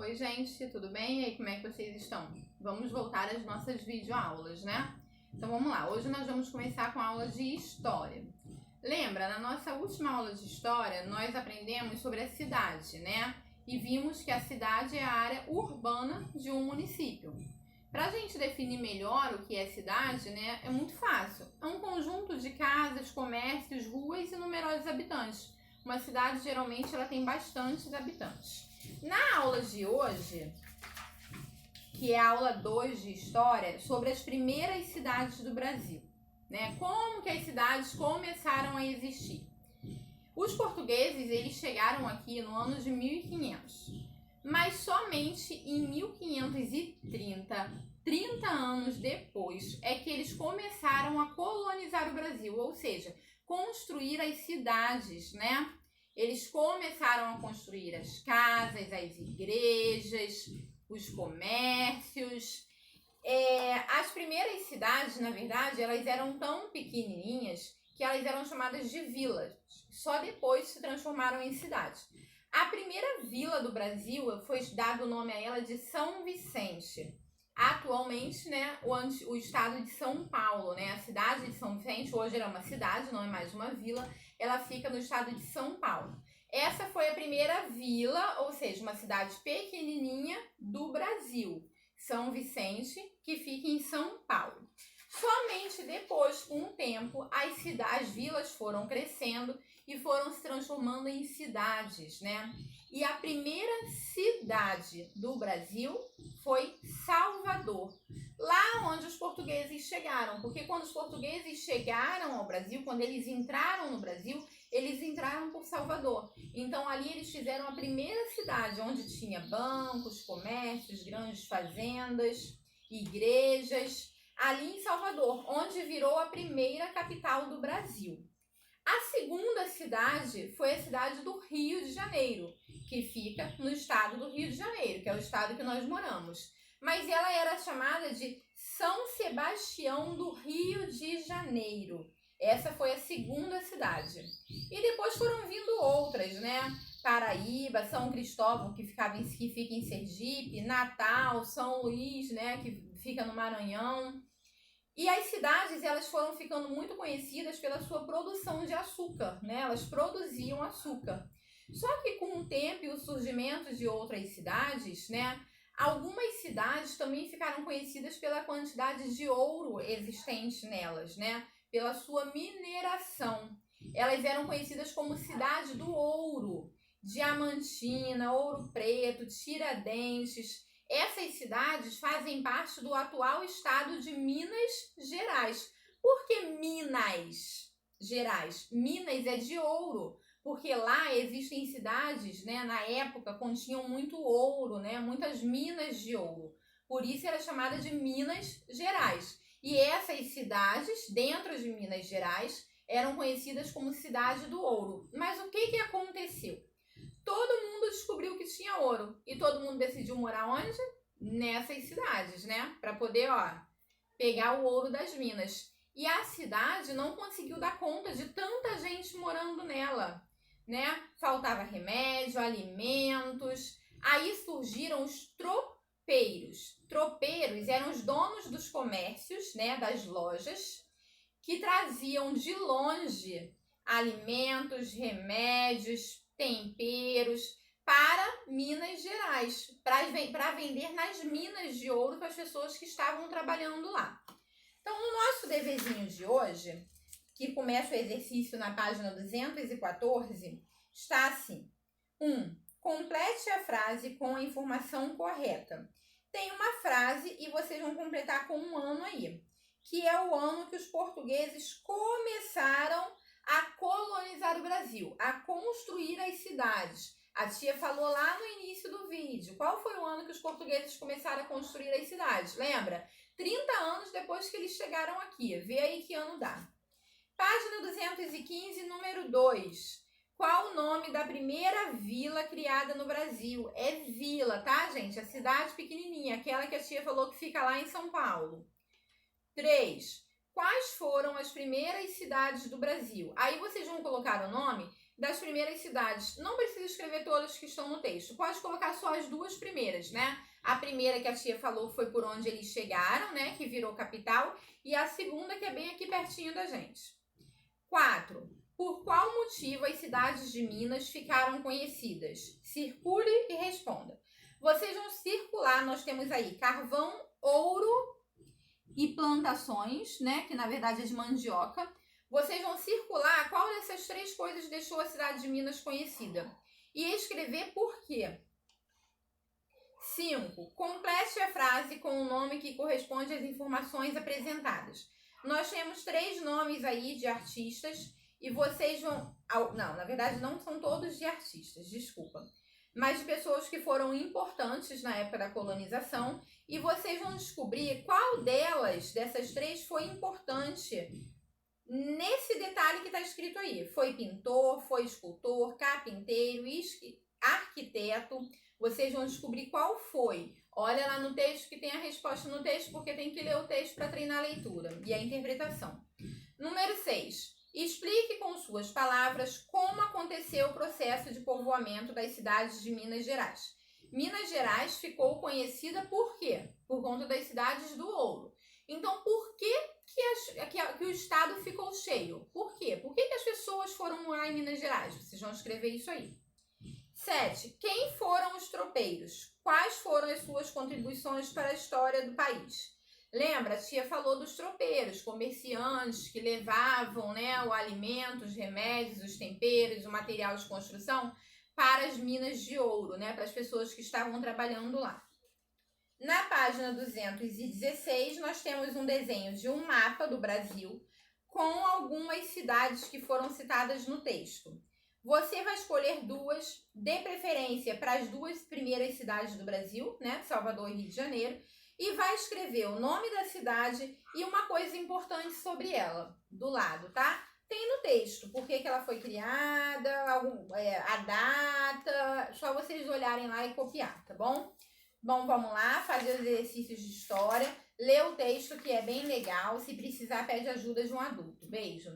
Oi gente, tudo bem? E aí, como é que vocês estão? Vamos voltar às nossas videoaulas, né? Então vamos lá, hoje nós vamos começar com a aula de História. Lembra, na nossa última aula de História, nós aprendemos sobre a cidade, né? E vimos que a cidade é a área urbana de um município. Para a gente definir melhor o que é cidade, né, é muito fácil. É um conjunto de casas, comércios, ruas e numerosos habitantes. Uma cidade, geralmente, ela tem bastantes habitantes. Na aula de hoje, que é a aula 2 de História, sobre as primeiras cidades do Brasil, né? Como que as cidades começaram a existir. Os portugueses, eles chegaram aqui no ano de 1500, mas somente em 1530, 30 anos depois, é que eles começaram a colonizar o Brasil, ou seja, construir as cidades, né? Eles começaram a construir as casas, as igrejas, os comércios. As primeiras cidades, na verdade, elas eram tão pequenininhas que elas eram chamadas de vilas. Só depois se transformaram em cidades. A primeira vila do Brasil foi dado o nome a ela de São Vicente. Atualmente, né, o estado de São Paulo, né, a cidade de São Vicente, hoje era uma cidade, não é mais uma vila, ela fica no estado de São Paulo. Essa foi a primeira vila, ou seja, uma cidade pequenininha do Brasil, São Vicente, que fica em São Paulo. Somente depois, com o tempo, as vilas foram crescendo e foram se transformando em cidades, né? E a primeira cidade do Brasil foi Salvador, lá onde os portugueses chegaram, porque quando os portugueses chegaram ao Brasil, quando eles entraram no Brasil, eles entraram por Salvador. Então ali eles fizeram a primeira cidade, onde tinha bancos, comércios, grandes fazendas, igrejas, ali em Salvador, onde virou a primeira capital do Brasil. A segunda cidade foi a cidade do Rio de Janeiro, que fica no estado do Rio de Janeiro, que é o estado que nós moramos. Mas ela era chamada de São Sebastião do Rio de Janeiro. Essa foi a segunda cidade. E depois foram vindo outras, né? Paraíba, São Cristóvão, que fica em Sergipe, Natal, São Luís, né? Que fica no Maranhão. E as cidades, elas foram ficando muito conhecidas pela sua produção de açúcar, né? Elas produziam açúcar. Só que com o tempo e o surgimento de outras cidades, né? Algumas cidades também ficaram conhecidas pela quantidade de ouro existente nelas, né? Pela sua mineração. Elas eram conhecidas como cidade do ouro, Diamantina, Ouro Preto, Tiradentes. Essas cidades fazem parte do atual estado de Minas Gerais. Por que Minas Gerais? Minas é de ouro, porque lá existem cidades, né, na época continham muito ouro, né, muitas minas de ouro. Por isso era chamada de Minas Gerais. E essas cidades, dentro de Minas Gerais, eram conhecidas como Cidade do Ouro. Mas o que aconteceu? Todo mundo descobriu que tinha ouro e todo mundo decidiu morar onde? Nessas cidades, né? Para poder, pegar o ouro das minas. E a cidade não conseguiu dar conta de tanta gente morando nela, né? Faltava remédio, alimentos. Aí surgiram os tropeiros. Tropeiros eram os donos dos comércios, né? Das lojas, que traziam de longe alimentos, remédios, temperos para Minas Gerais, para vender nas minas de ouro para as pessoas que estavam trabalhando lá. Então, no nosso deverzinho de hoje, que começa o exercício na página 214, está assim: 1. Complete a frase com a informação correta. Tem uma frase e vocês vão completar com um ano aí, que é o ano que os portugueses começaram a colonizar o Brasil, a construir as cidades. A tia falou lá no início do vídeo. Qual foi o ano que os portugueses começaram a construir as cidades? Lembra? 30 anos depois que eles chegaram aqui. Vê aí que ano dá. Página 215, número 2. Qual o nome da primeira vila criada no Brasil? É vila, tá, gente? A cidade pequenininha, aquela que a tia falou que fica lá em São Paulo. 3. Quais foram as primeiras cidades do Brasil? Aí vocês vão colocar o nome das primeiras cidades. Não precisa escrever todas que estão no texto. Pode colocar só as duas primeiras, né? A primeira que a tia falou foi por onde eles chegaram, né? Que virou capital. E a segunda que é bem aqui pertinho da gente. 4. Por qual motivo as cidades de Minas ficaram conhecidas? Circule e responda. Vocês vão circular, nós temos aí carvão, ouro e plantações, né? Que na verdade é de mandioca. Vocês vão circular qual dessas 3 coisas deixou a cidade de Minas conhecida. E escrever por quê. 5. Complete a frase com o nome que corresponde às informações apresentadas. Nós temos 3 nomes aí de artistas e vocês vão... Não, na verdade não são todos de artistas, desculpa. Mas de pessoas que foram importantes na época da colonização. E vocês vão descobrir qual delas, dessas 3, foi importante nesse detalhe que está escrito aí. Foi pintor, foi escultor, carpinteiro, arquiteto. Vocês vão descobrir qual foi. Olha lá no texto que tem a resposta no texto, porque tem que ler o texto para treinar a leitura e a interpretação. Número 6. Explique com suas palavras como aconteceu o processo de povoamento das cidades de Minas Gerais. Minas Gerais ficou conhecida por quê? Por conta das cidades do ouro. Então, por que o estado ficou cheio? Por quê? Por que as pessoas foram morar em Minas Gerais? Vocês vão escrever isso aí. 7. Quem foram os tropeiros? Quais foram as suas contribuições para a história do país? Lembra, a tia falou dos tropeiros, comerciantes que levavam, né, o alimento, os remédios, os temperos, o material de construção para as minas de ouro, né, para as pessoas que estavam trabalhando lá. Na página 216, nós temos um desenho de um mapa do Brasil com algumas cidades que foram citadas no texto. Você vai escolher 2, de preferência para as 2 primeiras cidades do Brasil, né, Salvador e Rio de Janeiro, e vai escrever o nome da cidade e uma coisa importante sobre ela, do lado, tá? Tem no texto, por que ela foi criada, a data, só vocês olharem lá e copiar, tá bom? Bom, vamos lá, fazer os exercícios de história, ler o texto que é bem legal, se precisar pede ajuda de um adulto. Beijo!